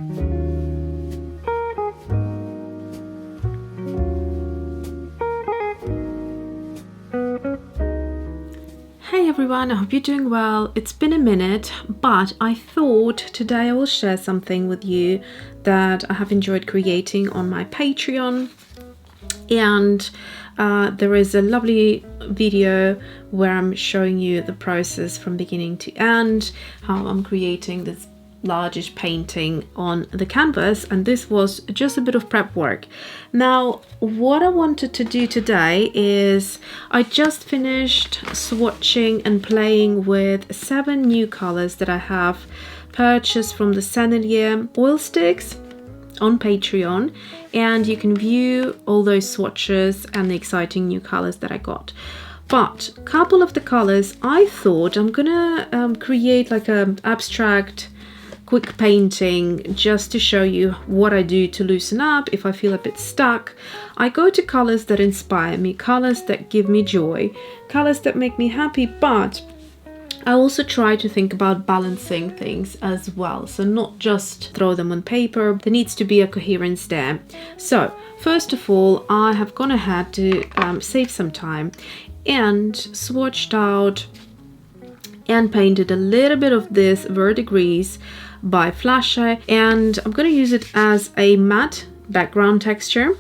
Hey everyone, I hope you're doing well. It's been a minute, but I thought today I will share something with you that I have enjoyed creating on my Patreon. And there is a lovely video where I'm showing you the process from beginning to end, how I'm creating this largish painting on the canvas, and this was just a bit of prep work. Now what I wanted to do today is I just finished swatching and playing with 7 new colors that I have purchased from the Sennelier oil sticks on Patreon, and you can view all those swatches and the exciting new colors that I got. But a couple of the colors I thought I'm gonna create like an abstract quick painting just to show you what I do to loosen up if I feel a bit stuck. I go to colors that inspire me, colors that give me joy, colors that make me happy, but I also try to think about balancing things as well, so not just throw them on paper. There needs to be a coherence there. So first of all, I have gone ahead to save some time and swatched out and painted a little bit of this verdigris by Flasher, and I'm going to use it as a matte background texture,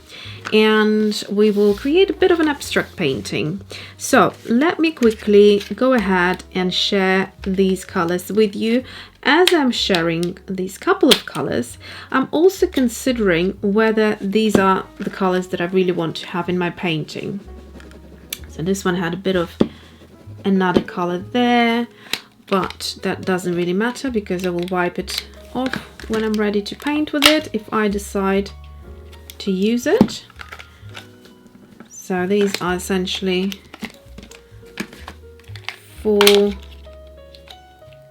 and we will create a bit of an abstract painting. So let me quickly go ahead and share these colors with you. As I'm sharing these couple of colors, I'm also considering whether these are the colors that I really want to have in my painting. So this one had a bit of another color there, but that doesn't really matter because I will wipe it off when I'm ready to paint with it if I decide to use it. So these are essentially 4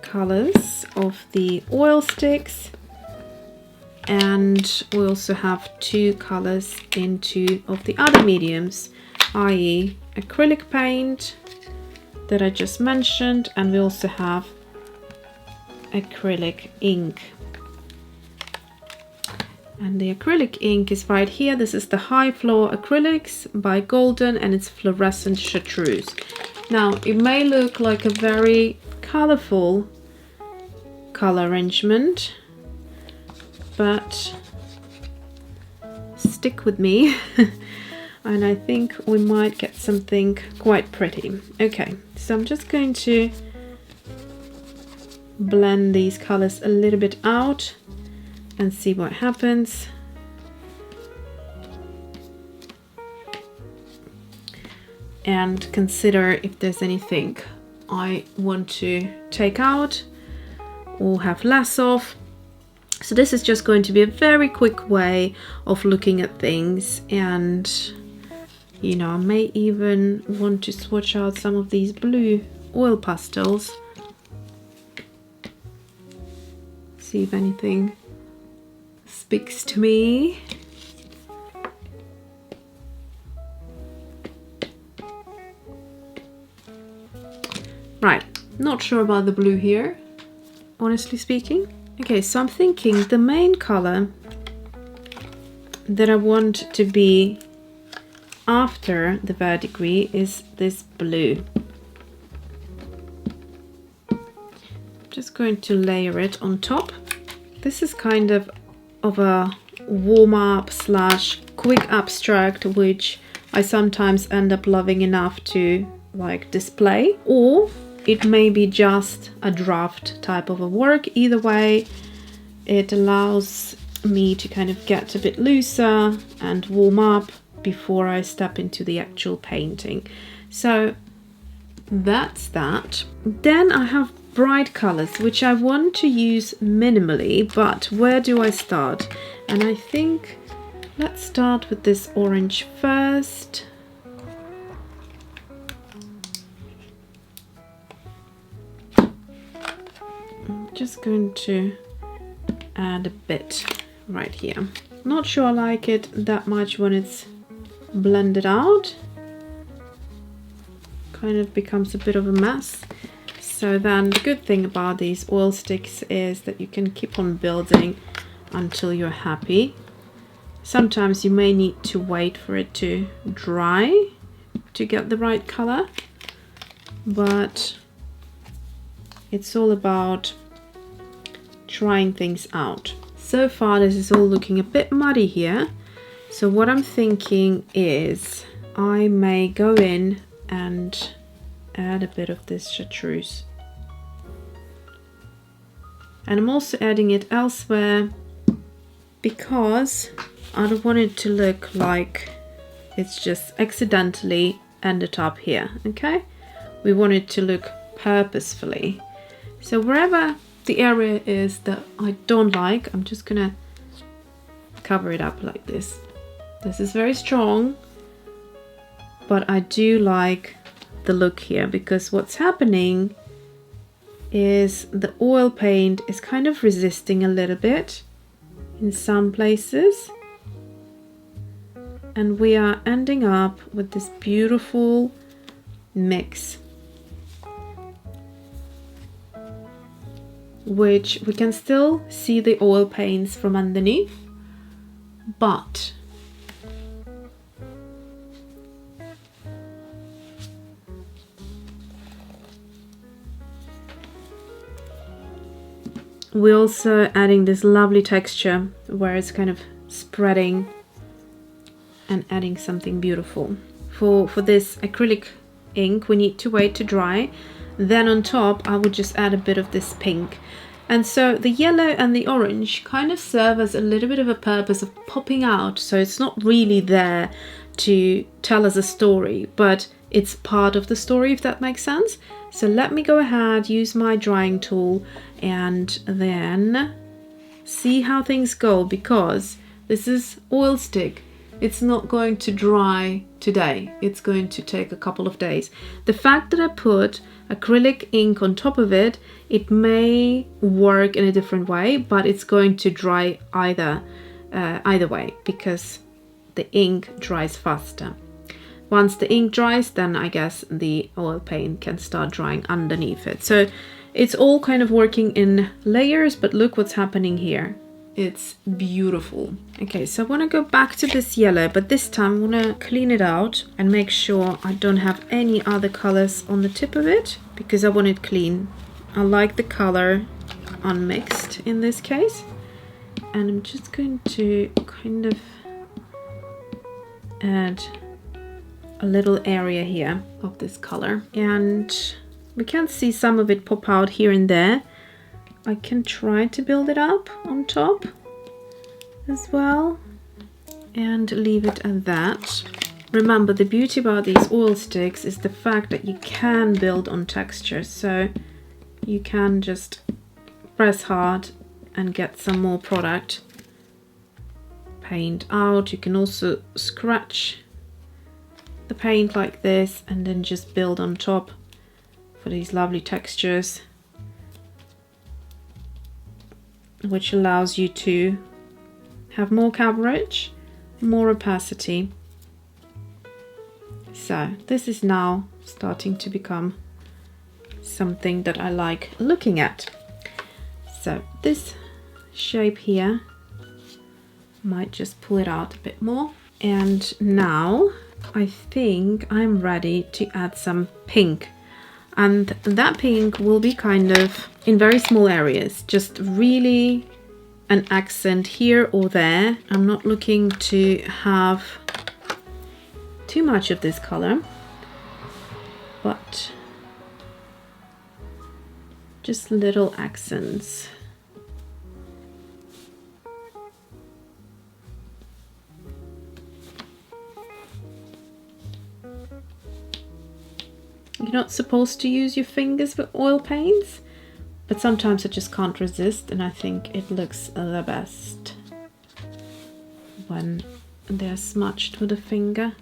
colors of the oil sticks, and we also have 2 colors in 2 of the other mediums, i.e. acrylic paint that I just mentioned, and we also have acrylic ink. And the acrylic ink is right here. This is the High Floor Acrylics by Golden, and it's fluorescent chartreuse. Now it may look like a very colorful color arrangement, but stick with me and I think we might get something quite pretty. Okay, so I'm just going to blend these colors a little bit out and see what happens. And consider if there's anything I want to take out or have less of. So this is just going to be a very quick way of looking at things, and you know, I may even want to swatch out some of these blue oil pastels. See if anything speaks to me. Right, not sure about the blue here, honestly speaking. Okay, so I'm thinking the main color that I want to be after the verdigris is this blue. Just going to layer it on top. This is kind of a warm-up slash quick abstract, which I sometimes end up loving enough to like display, or it may be just a draft type of a work. Either way, it allows me to kind of get a bit looser and warm up before I step into the actual painting. So that's that. Then I have bright colors, which I want to use minimally, but where do I start? And I think let's start with this orange first. I'm just going to add a bit right here. Not sure I like it that much when it's blended out. Kind of becomes a bit of a mess. So then the good thing about these oil sticks is that you can keep on building until you're happy. Sometimes you may need to wait for it to dry to get the right color, but it's all about trying things out. So far this is all looking a bit muddy here, so what I'm thinking is I may go in and add a bit of this chartreuse. And I'm also adding it elsewhere because I don't want it to look like it's just accidentally ended up here, okay? We want it to look purposefully. So wherever the area is that I don't like, I'm just gonna cover it up like this. This is very strong, but I do like the look here because what's happening is the oil paint is kind of resisting a little bit in some places, and we are ending up with this beautiful mix, which we can still see the oil paints from underneath, but we're also adding this lovely texture where it's kind of spreading and adding something beautiful. For this acrylic ink we need to wait to dry. Then on top I would just add a bit of this pink. And so the yellow and the orange kind of serve as a little bit of a purpose of popping out. So it's not really there to tell us a story, but it's part of the story, if that makes sense. So let me go ahead, use my drying tool, and then see how things go, because this is oil stick. It's not going to dry today. It's going to take a couple of days. The fact that I put acrylic ink on top of it, it may work in a different way, but it's going to dry either way because the ink dries faster. Once the ink dries, then I guess the oil paint can start drying underneath it. So it's all kind of working in layers, but look what's happening here. It's beautiful. Okay, so I want to go back to this yellow, but this time I want to clean it out and make sure I don't have any other colors on the tip of it, because I want it clean. I like the color unmixed in this case. And I'm just going to kind of add a little area here of this color, and we can see some of it pop out here and there. I can try to build it up on top as well and leave it at that. Remember, the beauty about these oil sticks is the fact that you can build on texture, so you can just press hard and get some more product paint out. You can also scratch the paint like this and then just build on top for these lovely textures, which allows you to have more coverage, more opacity. So this is now starting to become something that I like looking at. So this shape here, might just pull it out a bit more. And now I think I'm ready to add some pink, and that pink will be kind of in very small areas, just really an accent here or there. I'm not looking to have too much of this color, but just little accents. You're not supposed to use your fingers with oil paints, but sometimes I just can't resist, and I think it looks the best when they're smudged with a finger.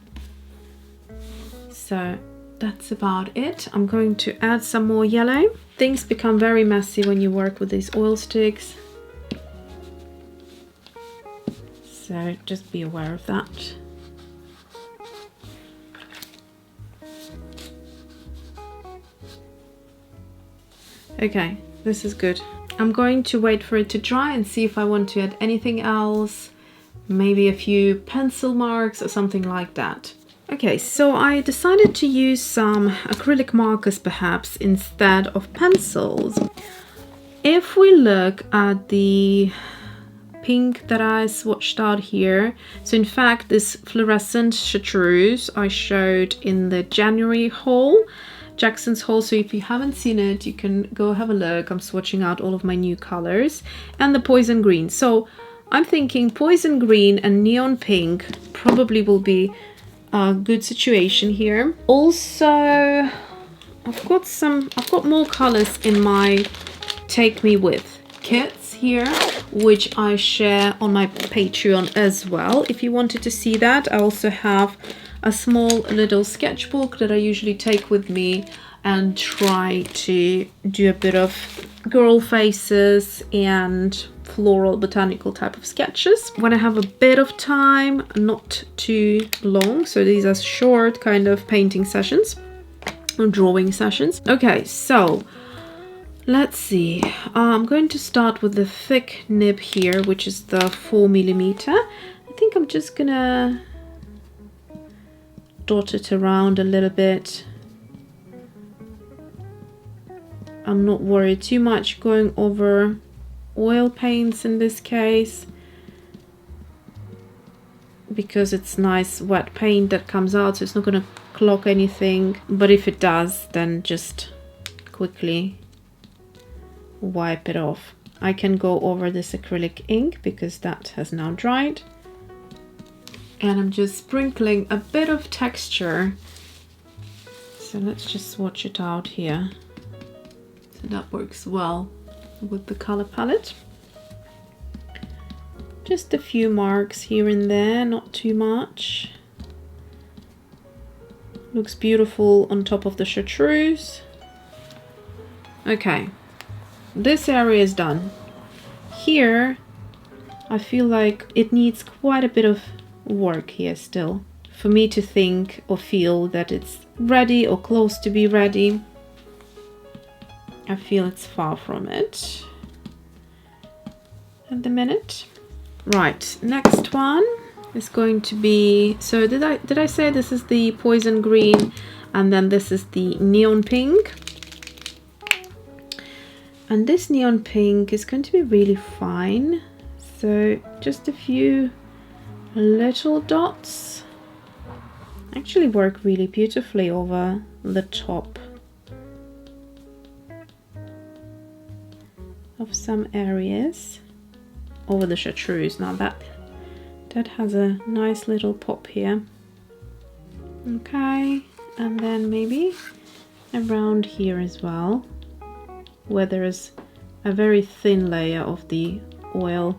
So that's about it. I'm going to add some more yellow. Things become very messy when you work with these oil sticks, so just be aware of that. Okay, this is good. I'm going to wait for it to dry and see if I want to add anything else, maybe a few pencil marks or something like that. Okay, so I decided to use some acrylic markers perhaps instead of pencils. If we look at the pink that I swatched out here, so in fact this fluorescent chartreuse I showed in the January haul, Jackson's haul, so if you haven't seen it you can go have a look. I'm swatching out all of my new colors, and the poison green. So I'm thinking poison green and neon pink probably will be a good situation here. Also I've got more colors in my Take Me With kits here, which I share on my Patreon as well. If you wanted to see that, I also have a small little sketchbook that I usually take with me and try to do a bit of girl faces and floral botanical type of sketches when I have a bit of time, not too long. So these are short kind of painting sessions or drawing sessions. Okay, so let's see. I'm going to start with the thick nib here, which is the 4mm. I think I'm just gonna dot it around a little bit. I'm not worried too much going over oil paints in this case, because it's nice wet paint that comes out, so it's not going to clog anything. But if it does, then just quickly wipe it off. I can go over this acrylic ink because that has now dried, and I'm just sprinkling a bit of texture. So let's just swatch it out here. So that works well with the color palette. Just a few marks here and there, not too much. Looks beautiful on top of the chartreuse. Okay, this area is done. Here I feel like it needs quite a bit of work here still for me to think or feel that it's ready or close to be ready. I feel it's far from it at the minute. Right, next one is going to be, so did I say this is the poison green and then this is the neon pink? And this neon pink is going to be really fine. So just a few little dots actually work really beautifully over the top of some areas, over the chartreuse. Now that has a nice little pop here. Okay, and then maybe around here as well, where there is a very thin layer of the oil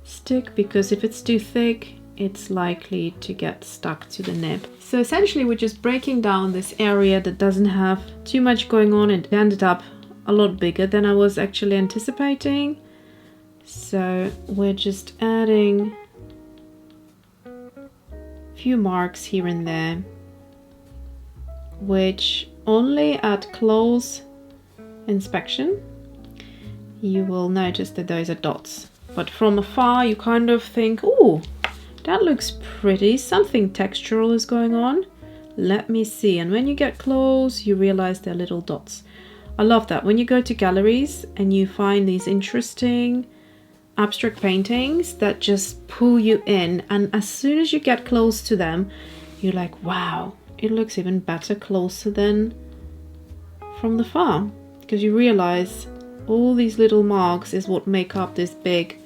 stick, because if it's too thick it's likely to get stuck to the nib. So essentially we're just breaking down this area that doesn't have too much going on. It ended up a lot bigger than I was actually anticipating. So we're just adding a few marks here and there, which only at close inspection you will notice that those are dots. But from afar you kind of think, oh, that looks pretty, something textural is going on. Let me see. And when you get close you realize they're little dots. I love that when you go to galleries and you find these interesting abstract paintings that just pull you in, and as soon as you get close to them you're like, wow, it looks even better closer than from the far, because you realize all these little marks is what make up this big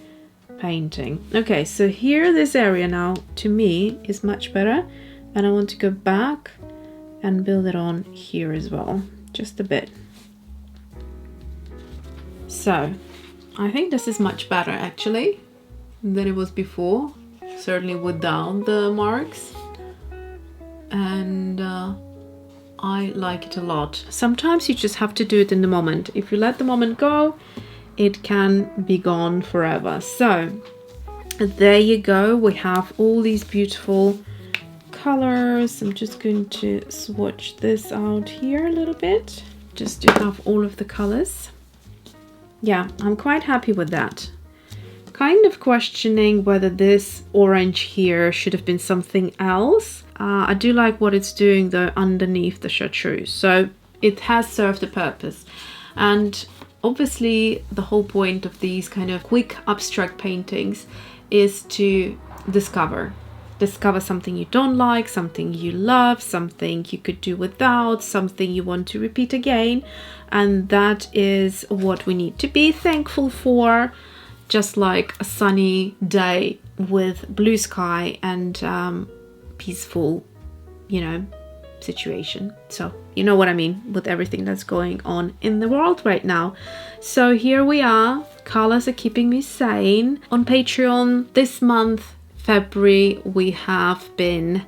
painting. Okay, so here this area now to me is much better, and I want to go back and build it on here as well, just a bit. So I think this is much better actually than it was before, certainly without the marks, and I like it a lot. Sometimes you just have to do it in the moment. If you let the moment go, it can be gone forever. So there you go, we have all these beautiful colors. I'm just going to swatch this out here a little bit just to have all of the colors. yeah, I'm quite happy with that. Kind of questioning whether this orange here should have been something else. I do like what it's doing though underneath the chartreuse, so it has served a purpose. And obviously the whole point of these kind of quick abstract paintings is to discover something you don't like, something you love, something you could do without, something you want to repeat again. And that is what we need to be thankful for, just like a sunny day with blue sky and peaceful, you know, situation. So you know what I mean with everything that's going on in the world right now. So here we are, colors are keeping me sane. On Patreon this month, February, we have been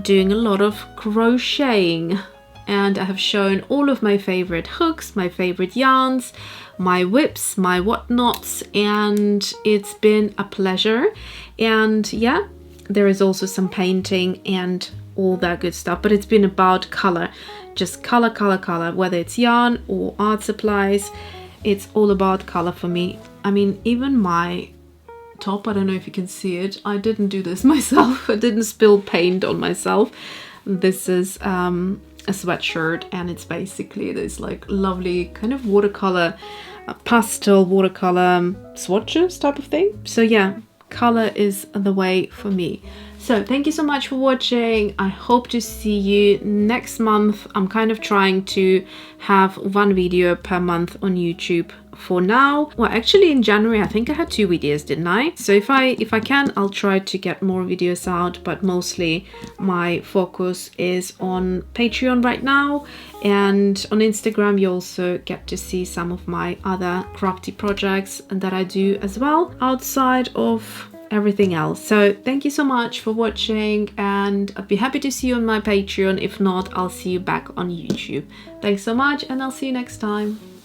doing a lot of crocheting, and I have shown all of my favorite hooks, my favorite yarns, my whips, my whatnots, and it's been a pleasure. And yeah, there is also some painting and all that good stuff, but it's been about color, just color, whether it's yarn or art supplies. It's all about color for me. I mean, even my top, I don't know if you can see it, I didn't do this myself. I didn't spill paint on myself. This is a sweatshirt, and it's basically this like lovely kind of watercolor, pastel watercolor swatches type of thing. So yeah, color is the way for me. So thank you so much for watching. I hope to see you next month. I'm kind of trying to have one video per month on YouTube for now. Well, actually in January I think I had 2 videos, didn't I? So if I can, I'll try to get more videos out, but mostly my focus is on Patreon right now, and on Instagram you also get to see some of my other crafty projects that I do as well outside of everything else. So thank you so much for watching, and I'd be happy to see you on my Patreon. If not, I'll see you back on YouTube. Thanks so much, and I'll see you next time.